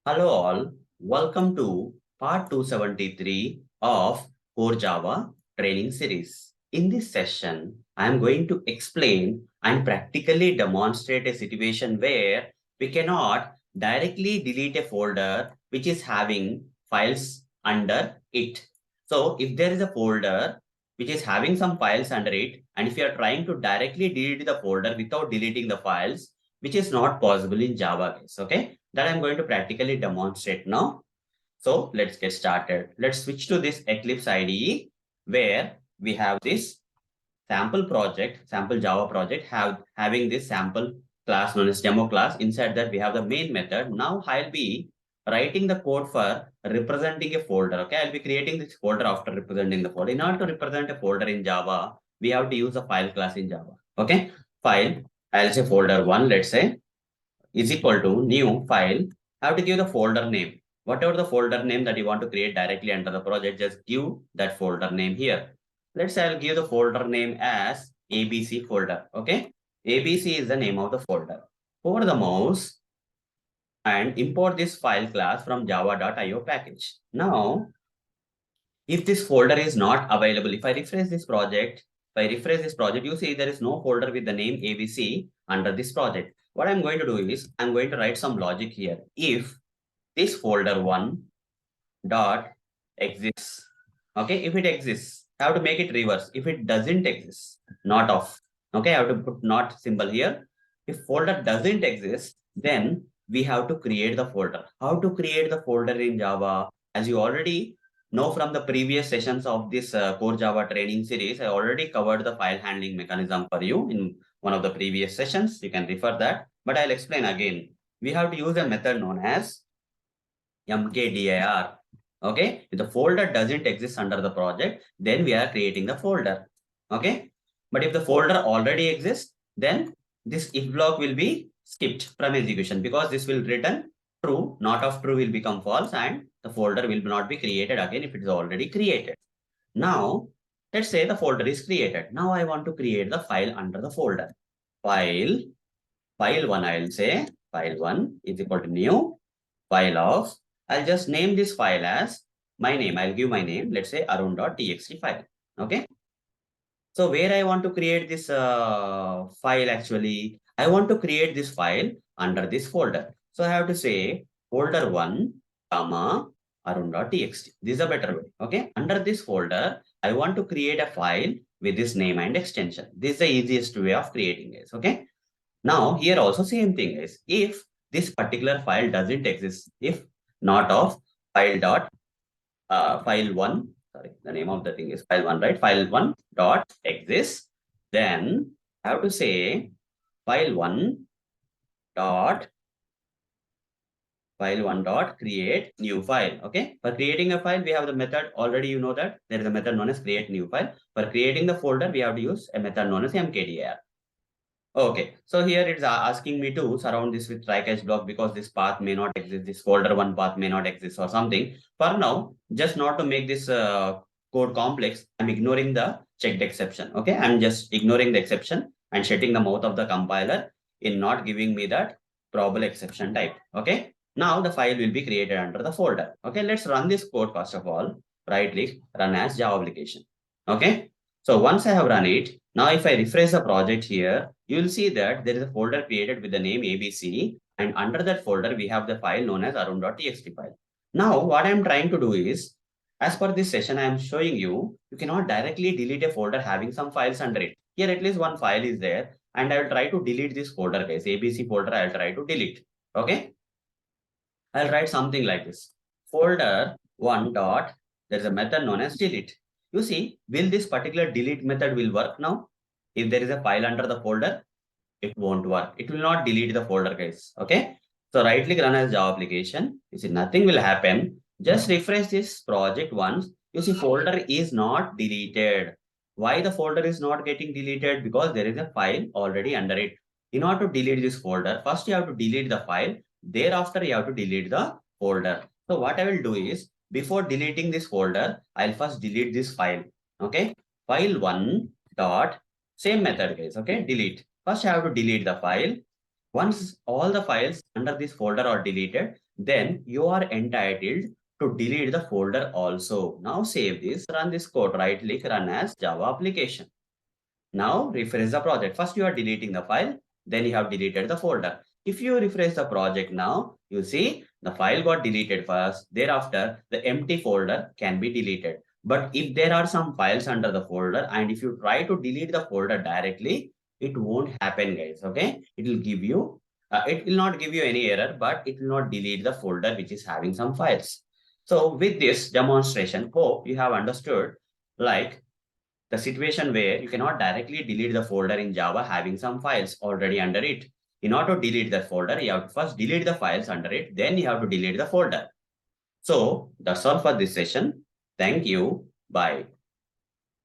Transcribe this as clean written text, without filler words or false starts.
Hello all, welcome to part 273 of Core Java training series. In this session, I am going to explain and practically demonstrate a situation where we cannot directly delete a folder which is having files under it. So if there is a folder which is having some files under it, and if you are trying to directly delete the folder without deleting the files, which is not possible in Java case, okay? That I'm going to practically demonstrate now. So let's get started. Let's switch to this Eclipse IDE where we have this sample project, sample Java project having this sample class known as demo class. Inside that we have the main method. Now I'll be writing the code for representing a folder. Okay, I'll be creating this folder after representing the folder. In order to represent a folder in Java, we have to use a file class in Java. Okay, file, I'll say folder one, let's say, is equal to new file. I have to give the folder name. Whatever the folder name that you want to create directly under the project, just give that folder name here. Let's say I'll give the folder name as ABC folder. Okay. ABC is the name of the folder. Over the mouse and import this file class from java.io package. Now, if this folder is not available, if I refresh this project, you see there is no folder with the name ABC under this project. What I'm going to do is I'm going to write some logic here. If this folder one dot exists, okay, if it exists, I have to make it reverse. If it doesn't exist, not off. Okay, I have to put not symbol here. If folder doesn't exist, then we have to create the folder. How to create the folder in Java? As you already know from the previous sessions of this Core Java training series, I already covered the file handling mechanism for you in one of the previous sessions. You can refer that, but I'll explain again. We have to use a method known as mkdir. Okay, if the folder doesn't exist under the project, then we are creating the folder. Okay, but if the folder already exists, then this if block will be skipped from execution because this will return true, not of true will become false, and the folder will not be created again if it is already created. Now, let's say the folder is created. Now I want to create the file under the folder. File one, I'll say file one is equal to new file of, I'll just name this file as my name. I'll give my name, let's say arun.txt file. Okay. So where I want to create this file actually, I want to create this file under this folder. So I have to say folder one, comma, arun.txt. This is a better way. Okay. Under this folder, I want to create a file with this name and extension. This is the easiest way of creating this. Okay. Now here also same thing is if this particular file doesn't exist, if not of file dot file one, sorry, the name of the thing is file one, right? File one dot exists, then I have to say file one dot create new file. Okay, for creating a file we have the method already, you know that there is a method known as create new file. For creating the folder we have to use a method known as mkdir. Okay, so here it's asking me to surround this with try catch block because this path may not exist, this folder one path may not exist or something. For now, just not to make this code complex, I'm ignoring the checked exception. Okay, I'm just ignoring the exception and shutting the mouth of the compiler in not giving me that probable exception type. Okay, now the file will be created under the folder. Okay, let's run this code first of all. Right click, run as Java application. Okay, so once I have run it, now if I refresh the project here, you will see that there is a folder created with the name ABC, and under that folder we have the file known as arun.txt file. Now what I am trying to do is, as per this session I am showing you, you cannot directly delete a folder having some files under it. Here at least one file is there, and I will try to delete this folder guys, ABC folder I will try to delete. Okay, I'll write something like this. Folder one dot, there's a method known as delete. You see, will this particular delete method will work now? If there is a file under the folder, it won't work. It will not delete the folder guys. Okay. So right click run as Java application. You see nothing will happen. Just refresh this project once. You see folder is not deleted. Why the folder is not getting deleted? Because there is a file already under it. In order to delete this folder, first you have to delete the file. Thereafter you have to delete the folder. So what I will do is before deleting this folder, I'll first delete this file. Okay. File one dot same method guys. Okay. Delete. First, I have to delete the file. Once all the files under this folder are deleted, then you are entitled to delete the folder also. Now save this, run this code, right click, run as Java application. Now refresh the project. First you are deleting the file, then you have deleted the folder. If you refresh the project now, you see the file got deleted first. Thereafter, the empty folder can be deleted. But if there are some files under the folder and if you try to delete the folder directly, it won't happen, guys. Okay, it will give you, it will not give you any error, but it will not delete the folder which is having some files. So with this demonstration, hope you have understood like the situation where you cannot directly delete the folder in Java having some files already under it. In order to delete the folder, you have to first delete the files under it, then you have to delete the folder. So that's all for this session. Thank you. Bye.